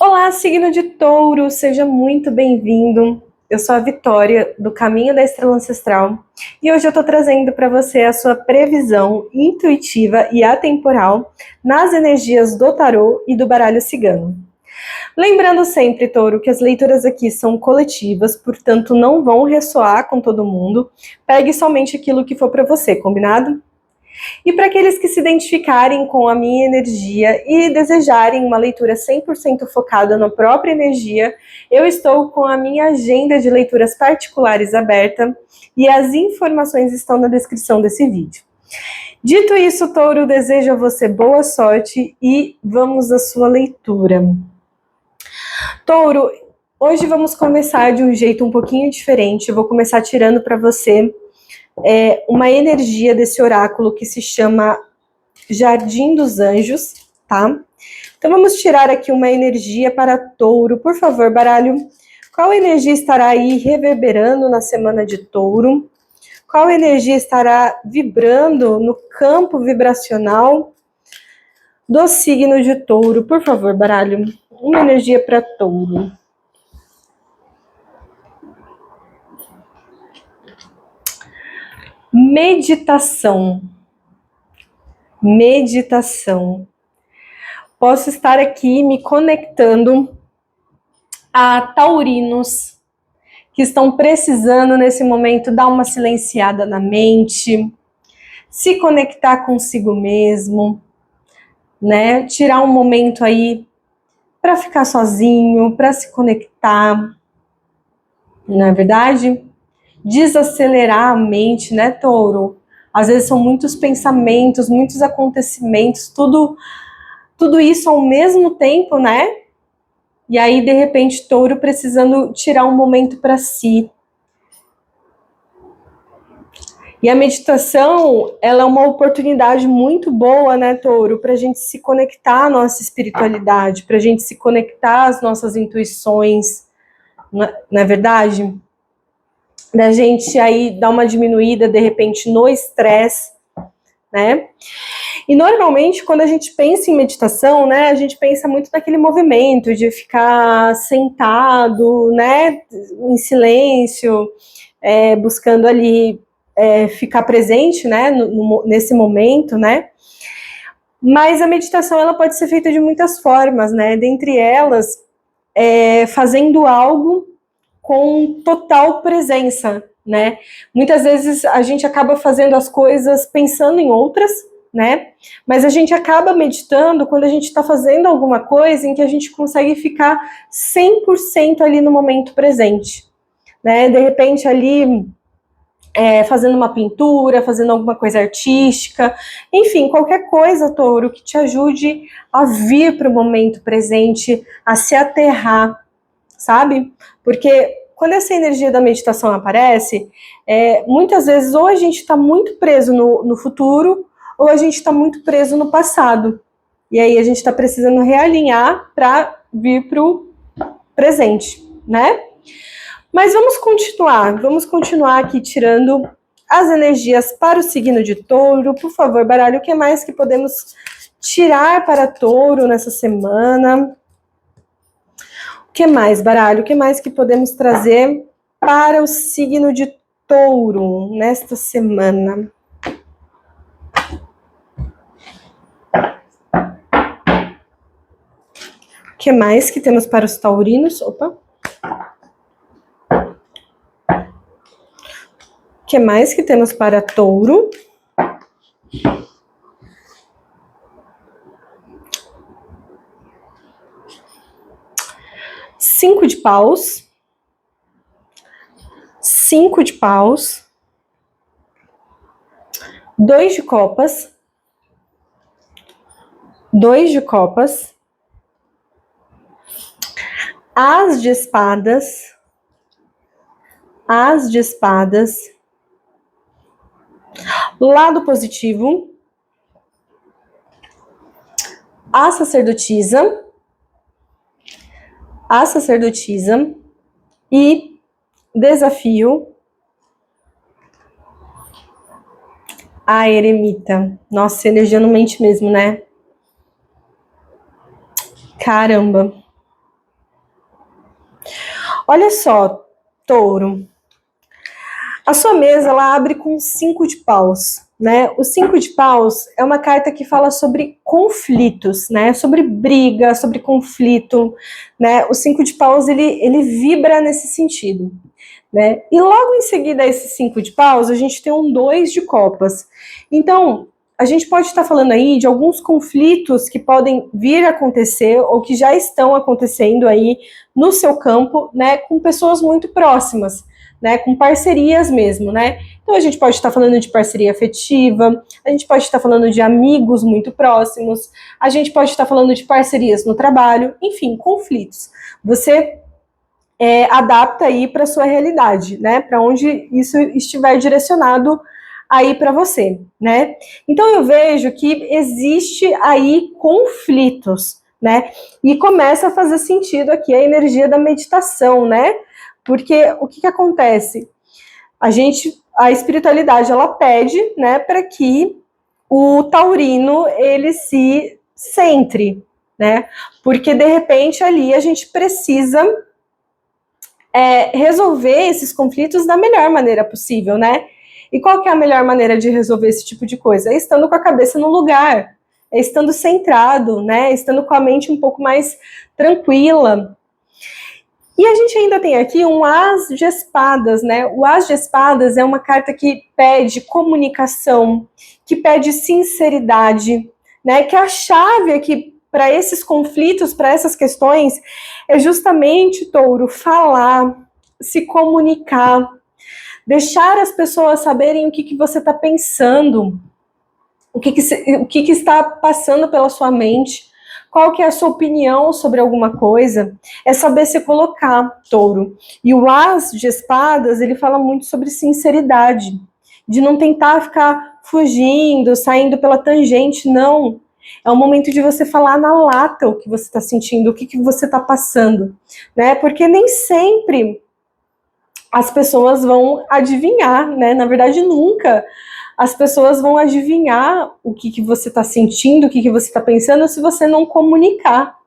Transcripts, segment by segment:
Olá, signo de Touro, seja muito bem-vindo. Eu sou a Vitória, do Caminho da Estrela Ancestral, e hoje eu estou trazendo para você a sua previsão intuitiva e atemporal nas energias do tarô e do baralho cigano. Lembrando sempre, Touro, que as leituras aqui são coletivas, portanto não vão ressoar com todo mundo. Pegue somente aquilo que for para você, combinado? E para aqueles que se identificarem com a minha energia e desejarem uma leitura 100% focada na própria energia, eu estou com a minha agenda de leituras particulares aberta e as informações estão na descrição desse vídeo. Dito isso, Touro, desejo a você boa sorte e vamos à sua leitura. Touro, hoje vamos começar de um jeito um pouquinho diferente. Eu vou começar tirando para você uma energia desse oráculo que se chama Jardim dos Anjos, tá? Então vamos tirar aqui uma energia para Touro. Por favor, baralho, qual energia estará aí reverberando na semana de Touro? Qual energia estará vibrando no campo vibracional do signo de Touro? Por favor, baralho, uma energia para Touro. Meditação. Meditação. Posso estar aqui me conectando a taurinos que estão precisando nesse momento dar uma silenciada na mente, se conectar consigo mesmo, né? Tirar um momento aí para ficar sozinho, para se conectar, não é verdade? Desacelerar a mente, né, Touro? Às vezes são muitos pensamentos, muitos acontecimentos, tudo isso ao mesmo tempo, né? E aí, de repente, Touro precisando tirar um momento para si. E a meditação, ela é uma oportunidade muito boa, né, Touro, para a gente se conectar à nossa espiritualidade, para a gente se conectar às nossas intuições, não é verdade? Da gente aí dar uma diminuída, de repente, no estresse, né? E normalmente, quando a gente pensa em meditação, né, a gente pensa muito naquele movimento de ficar sentado, né, em silêncio, buscando ali ficar presente, né, nesse momento, né. Mas a meditação, ela pode ser feita de muitas formas, né, dentre elas, fazendo algo com total presença, né. Muitas vezes a gente acaba fazendo as coisas pensando em outras, né? Mas a gente acaba meditando quando a gente está fazendo alguma coisa em que a gente consegue ficar 100% ali no momento presente, né? De repente ali fazendo uma pintura, fazendo alguma coisa artística, enfim, qualquer coisa, Touro, que te ajude a vir para o momento presente, a se aterrar, sabe? Porque quando essa energia da meditação aparece, muitas vezes ou a gente está muito preso no futuro, ou a gente está muito preso no passado. E aí a gente está precisando realinhar para vir para o presente, né? Mas vamos continuar aqui tirando as energias para o signo de Touro. Por favor, baralho, o que mais que podemos tirar para Touro nessa semana? O que mais, baralho? O que mais que podemos trazer para o signo de Touro nesta semana? O que mais que temos para os taurinos? Opa! O que mais que temos para Touro? Cinco de paus. 5 de paus. 2 de copas. 2 de copas. As de espadas. As de espadas. Lado positivo. A sacerdotisa. A sacerdotisa. E desafio. A eremita. Nossa, energia não mente mesmo, né? Caramba. Olha só, Touro. A sua mesa, ela abre com 5 de paus, né? O 5 de paus é uma carta que fala sobre conflitos, né? Sobre briga, sobre conflito, né? O 5 de paus, ele vibra nesse sentido, né? E logo em seguida a esse 5 de paus, a gente tem um 2 de copas. Então, a gente pode estar falando aí de alguns conflitos que podem vir a acontecer ou que já estão acontecendo aí no seu campo, né? Com pessoas muito próximas, né, com parcerias mesmo, né? Então a gente pode estar falando de parceria afetiva, a gente pode estar falando de amigos muito próximos, a gente pode estar falando de parcerias no trabalho, enfim, conflitos. Você adapta aí para a sua realidade, né? Para onde isso estiver direcionado aí para você, né? Então eu vejo que existe aí conflitos, né? E começa a fazer sentido aqui a energia da meditação, né? Porque o que acontece? A espiritualidade, ela pede, né, para que o taurino, ele se centre, né? Porque, de repente, ali a gente precisa resolver esses conflitos da melhor maneira possível, né? E qual que é a melhor maneira de resolver esse tipo de coisa? É estando com a cabeça no lugar, é estando centrado, né? Estando com a mente um pouco mais tranquila. E a gente ainda tem aqui um As de Espadas, né? O As de Espadas é uma carta que pede comunicação, que pede sinceridade, né? Que a chave aqui para esses conflitos, para essas questões, é justamente, Touro, falar, se comunicar, deixar as pessoas saberem o que você está pensando, o que está passando pela sua mente, qual que é a sua opinião sobre alguma coisa, é saber se colocar, Touro. E o As de Espadas, ele fala muito sobre sinceridade, de não tentar ficar fugindo, saindo pela tangente, não. É o momento de você falar na lata o que você está sentindo, o que você está passando, né? Porque nem sempre as pessoas vão adivinhar, né? Na verdade, nunca as pessoas vão adivinhar o que você está sentindo, o que você está pensando, se você não comunicar,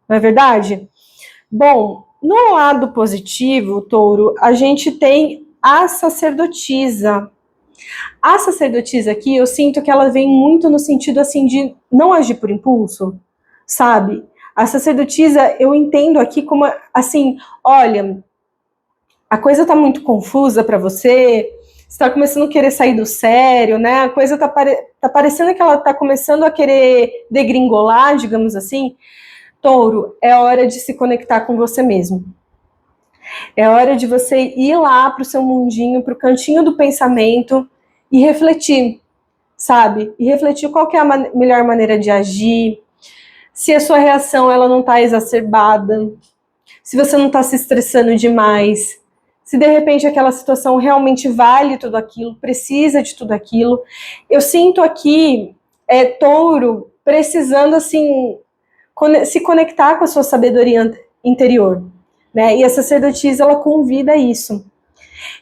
não é verdade? Bom, no lado positivo, Touro, a gente tem a sacerdotisa. A sacerdotisa aqui, eu sinto que ela vem muito no sentido, assim, de não agir por impulso, sabe? A sacerdotisa, eu entendo aqui como, assim, olha, a coisa tá muito confusa para você está começando a querer sair do sério, né? A coisa tá parecendo que ela tá começando a querer degringolar, digamos assim. Touro, é hora de se conectar com você mesmo. É hora de você ir lá pro seu mundinho, pro cantinho do pensamento e refletir, sabe? E refletir qual que é a melhor maneira de agir, se a sua reação ela não tá exacerbada, se você não tá se estressando demais, se de repente aquela situação realmente vale tudo aquilo, precisa de tudo aquilo. Eu sinto aqui, Touro, precisando, assim, se conectar com a sua sabedoria interior, né? E a sacerdotisa, ela convida isso.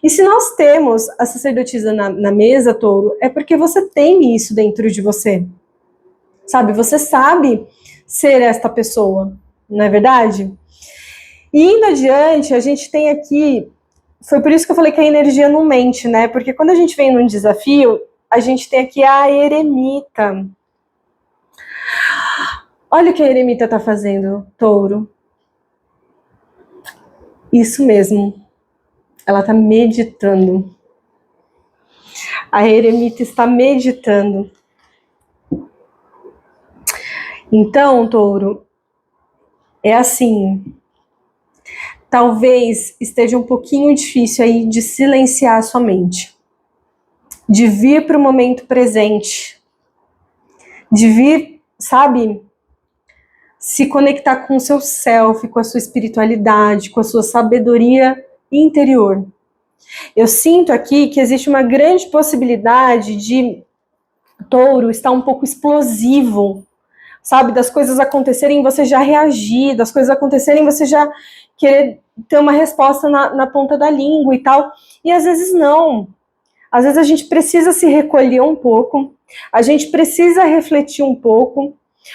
E se nós temos a sacerdotisa na mesa, Touro, é porque você tem isso dentro de você, sabe? Você sabe ser esta pessoa, não é verdade? E indo adiante, a gente tem aqui, foi por isso que eu falei que a energia não mente, né? Porque quando a gente vem num desafio, a gente tem aqui a eremita. Olha o que a eremita tá fazendo, Touro. Isso mesmo. Ela tá meditando. A eremita está meditando. Então, Touro, é assim, talvez esteja um pouquinho difícil aí de silenciar a sua mente, de vir para o momento presente, de vir, sabe, se conectar com o seu self, com a sua espiritualidade, com a sua sabedoria interior. Eu sinto aqui que existe uma grande possibilidade de Touro estar um pouco explosivo, sabe, das coisas acontecerem e você já reagir, das coisas acontecerem e você já querer ter uma resposta na ponta da língua e tal, e às vezes não. Às vezes a gente precisa se recolher um pouco, a gente precisa refletir um pouco,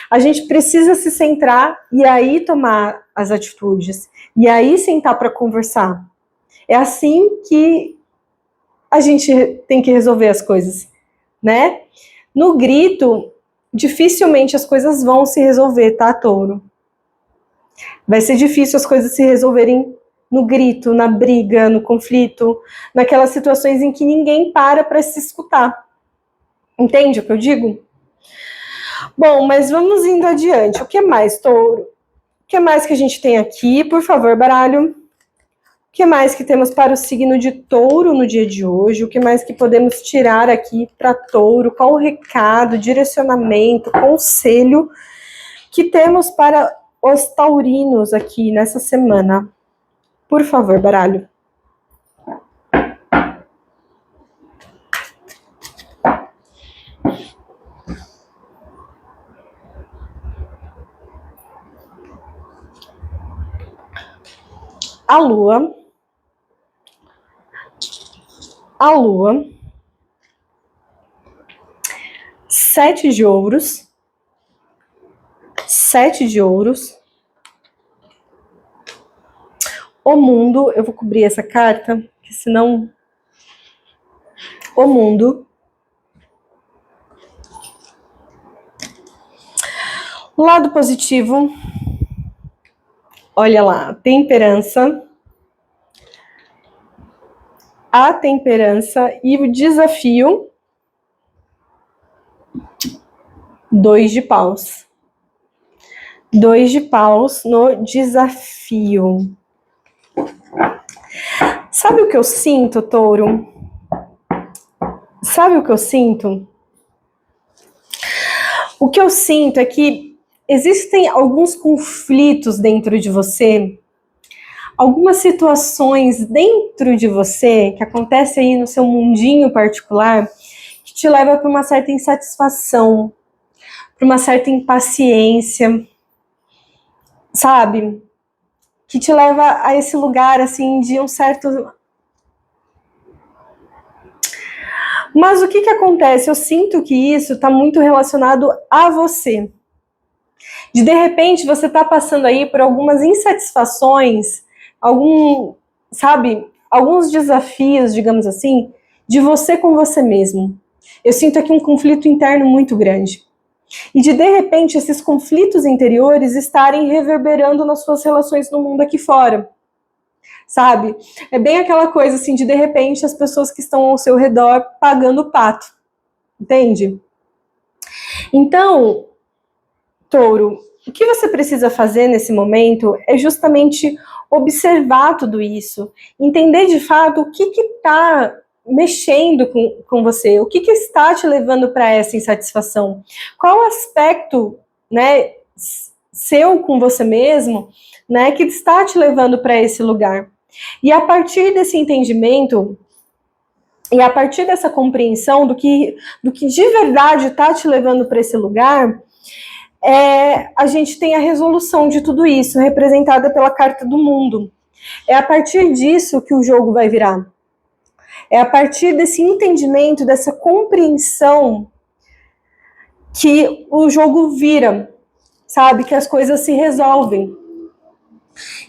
A gente precisa se centrar e aí tomar as atitudes. E aí sentar para conversar. É assim que a gente tem que resolver as coisas, né? No grito, dificilmente as coisas vão se resolver, tá, touro? Vai ser difícil as coisas se resolverem no grito, na briga, no conflito, naquelas situações em que ninguém para se escutar. Entende o que eu digo? Bom, mas vamos indo adiante. O que mais, touro? O que mais que a gente tem aqui? Por favor, baralho. O que mais que temos para o signo de touro no dia de hoje? O que mais que podemos tirar aqui para touro? Qual o recado, direcionamento, conselho que temos para os taurinos aqui nessa semana? Por favor, baralho. A lua, 7 de ouros, 7 de ouros, o mundo, eu vou cobrir essa carta, porque senão o mundo, lado positivo, olha lá, temperança, a temperança e o desafio, 2 de paus. 2 de paus no desafio. Sabe o que eu sinto, touro? Sabe o que eu sinto? O que eu sinto é que existem alguns conflitos dentro de você, algumas situações dentro de você que acontecem aí no seu mundinho particular que te leva para uma certa insatisfação, para uma certa impaciência, sabe? Que te leva a esse lugar assim de um certo... Mas o que acontece? Eu sinto que isso está muito relacionado a você. De repente, você está passando aí por algumas insatisfações, alguns desafios, digamos assim, de você com você mesmo. Eu sinto aqui um conflito interno muito grande. E de repente, esses conflitos interiores estarem reverberando nas suas relações no mundo aqui fora. Sabe? É bem aquela coisa assim de repente as pessoas que estão ao seu redor pagando o pato. Entende? Então, touro, o que você precisa fazer nesse momento é justamente observar tudo isso, entender de fato o que está mexendo com você, o que está te levando para essa insatisfação, qual aspecto, né, seu com você mesmo, né, que está te levando para esse lugar. E a partir desse entendimento e a partir dessa compreensão do que de verdade está te levando para esse lugar, a gente tem a resolução de tudo isso, representada pela carta do mundo. É a partir disso que o jogo vai virar. É a partir desse entendimento, dessa compreensão, que o jogo vira, sabe? Que as coisas se resolvem.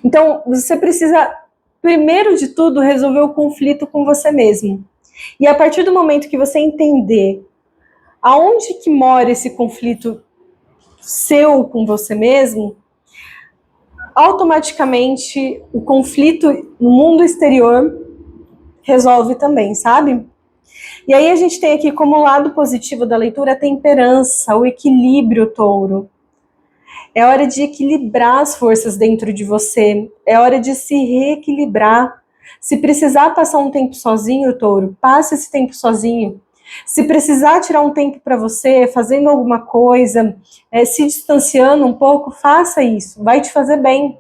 Então, você precisa, primeiro de tudo, resolver o conflito com você mesmo. E a partir do momento que você entender aonde que mora esse conflito seu com você mesmo, automaticamente o conflito no mundo exterior resolve também, sabe? E aí a gente tem aqui como lado positivo da leitura a temperança, o equilíbrio, touro. É hora de equilibrar as forças dentro de você, é hora de se reequilibrar. Se precisar passar um tempo sozinho, touro, passe esse tempo sozinho. Se precisar tirar um tempo para você, fazendo alguma coisa, se distanciando um pouco, faça isso, vai te fazer bem,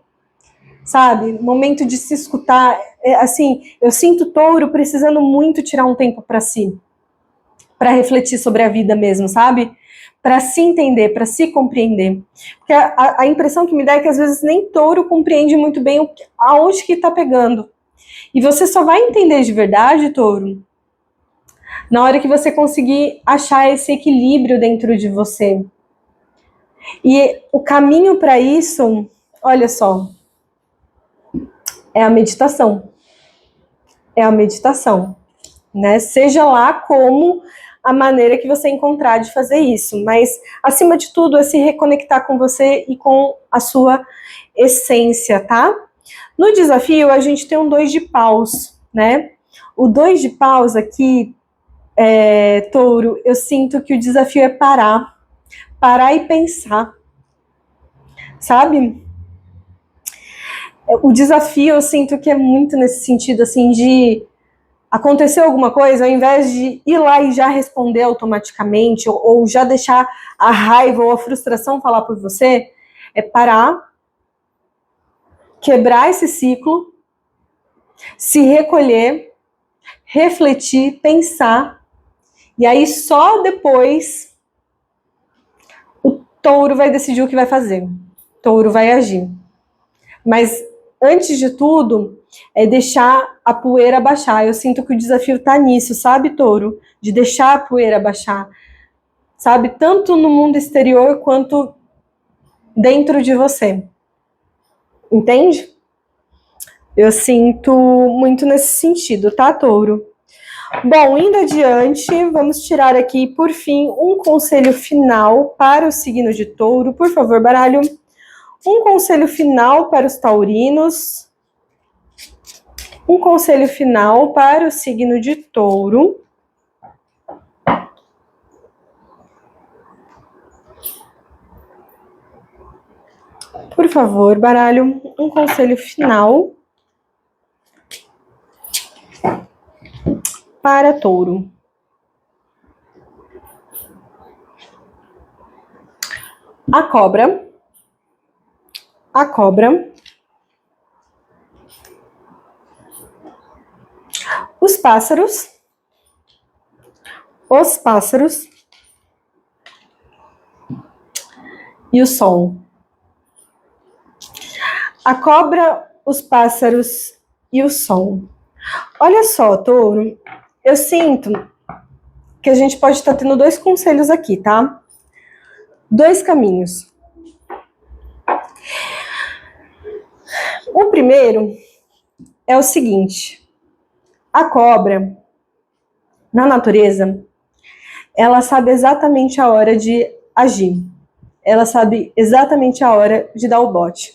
sabe? Momento de se escutar, assim, eu sinto touro precisando muito tirar um tempo para si, para refletir sobre a vida mesmo, sabe? Para se entender, para se compreender. Porque a impressão que me dá é que às vezes nem touro compreende muito bem aonde que está pegando. E você só vai entender de verdade, touro, na hora que você conseguir achar esse equilíbrio dentro de você. E o caminho para isso, olha só, é a meditação. É a meditação, né? Seja lá como a maneira que você encontrar de fazer isso, mas acima de tudo é se reconectar com você e com a sua essência, tá? No desafio a gente tem um 2 de paus, né? O 2 de paus aqui, Touro, eu sinto que o desafio é parar e pensar, sabe? O desafio eu sinto que é muito nesse sentido, assim, de acontecer alguma coisa, ao invés de ir lá e já responder automaticamente, ou já deixar a raiva ou a frustração falar por você, é parar, quebrar esse ciclo, se recolher, refletir, pensar, e aí só depois o touro vai decidir o que vai fazer. O touro vai agir. Mas antes de tudo, é deixar a poeira baixar. Eu sinto que o desafio tá nisso, sabe, touro? De deixar a poeira baixar. Sabe? Tanto no mundo exterior quanto dentro de você. Entende? Eu sinto muito nesse sentido, tá, touro? Bom, indo adiante, vamos tirar aqui, por fim, um conselho final para o signo de touro. Por favor, baralho. Um conselho final para os taurinos. Um conselho final para o signo de touro. Por favor, baralho, um conselho final para touro. A cobra. A cobra. Os pássaros. Os pássaros. E o sol. A cobra, os pássaros e o sol. Olha só, touro, eu sinto que a gente pode estar tendo 2 conselhos aqui, tá? 2 caminhos. O primeiro é o seguinte: a cobra, na natureza, ela sabe exatamente a hora de agir. Ela sabe exatamente a hora de dar o bote.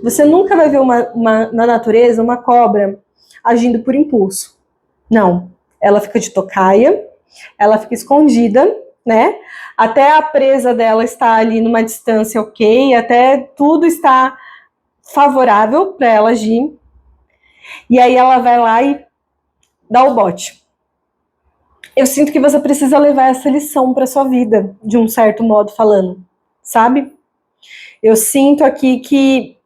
Você nunca vai ver na natureza uma cobra agindo por impulso. Não. Ela fica de tocaia, ela fica escondida, né? Até a presa dela está ali numa distância ok, até tudo está favorável para ela agir. E aí ela vai lá e dá o bote. Eu sinto que você precisa levar essa lição para sua vida, de um certo modo falando, sabe? Eu sinto aqui que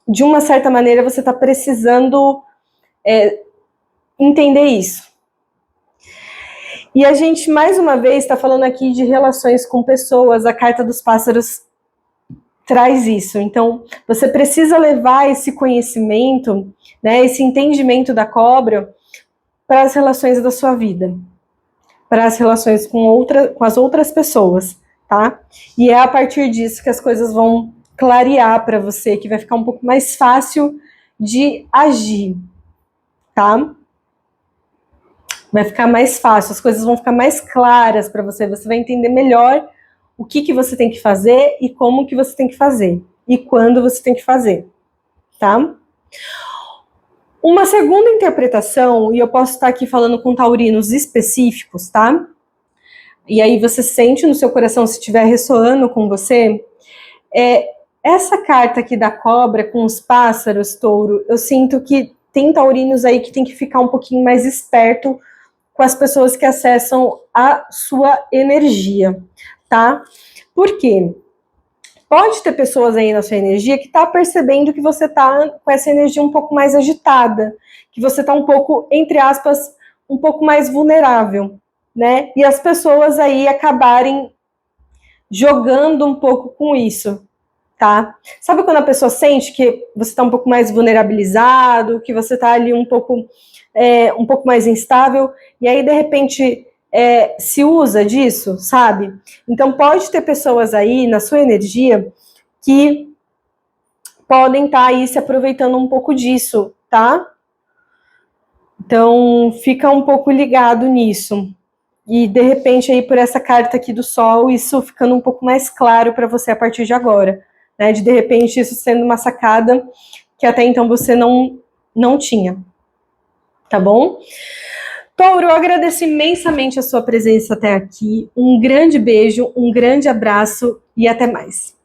de uma certa maneira você está precisando entender isso. E a gente, mais uma vez, está falando aqui de relações com pessoas. A carta dos pássaros traz isso. Então, você precisa levar esse conhecimento, né, esse entendimento da cobra para as relações da sua vida, para as relações com as outras pessoas, tá? E é a partir disso que as coisas vão clarear para você, que vai ficar um pouco mais fácil de agir, tá? Vai ficar mais fácil, as coisas vão ficar mais claras para você, você vai entender melhor o que você tem que fazer e como que você tem que fazer, e quando você tem que fazer, tá? Uma segunda interpretação, e eu posso estar aqui falando com taurinos específicos, tá? E aí você sente no seu coração, se estiver ressoando com você, essa carta aqui da cobra com os pássaros, touro, eu sinto que tem taurinos aí que tem que ficar um pouquinho mais esperto com as pessoas que acessam a sua energia, tá? Por quê? Pode ter pessoas aí na sua energia que tá percebendo que você tá com essa energia um pouco mais agitada, que você tá um pouco, entre aspas, um pouco mais vulnerável, né? E as pessoas aí acabarem jogando um pouco com isso, tá? Sabe quando a pessoa sente que você tá um pouco mais vulnerabilizado, que você tá ali um pouco mais instável, e aí de repente se usa disso, sabe? Então pode ter pessoas aí na sua energia que podem estar aí se aproveitando um pouco disso, tá? Então fica um pouco ligado nisso. E de repente aí por essa carta aqui do Sol, isso ficando um pouco mais claro para você a partir de agora, né? De repente isso sendo uma sacada que até então você não tinha. Tá bom? Touro, eu agradeço imensamente a sua presença até aqui. Um grande beijo, um grande abraço e até mais.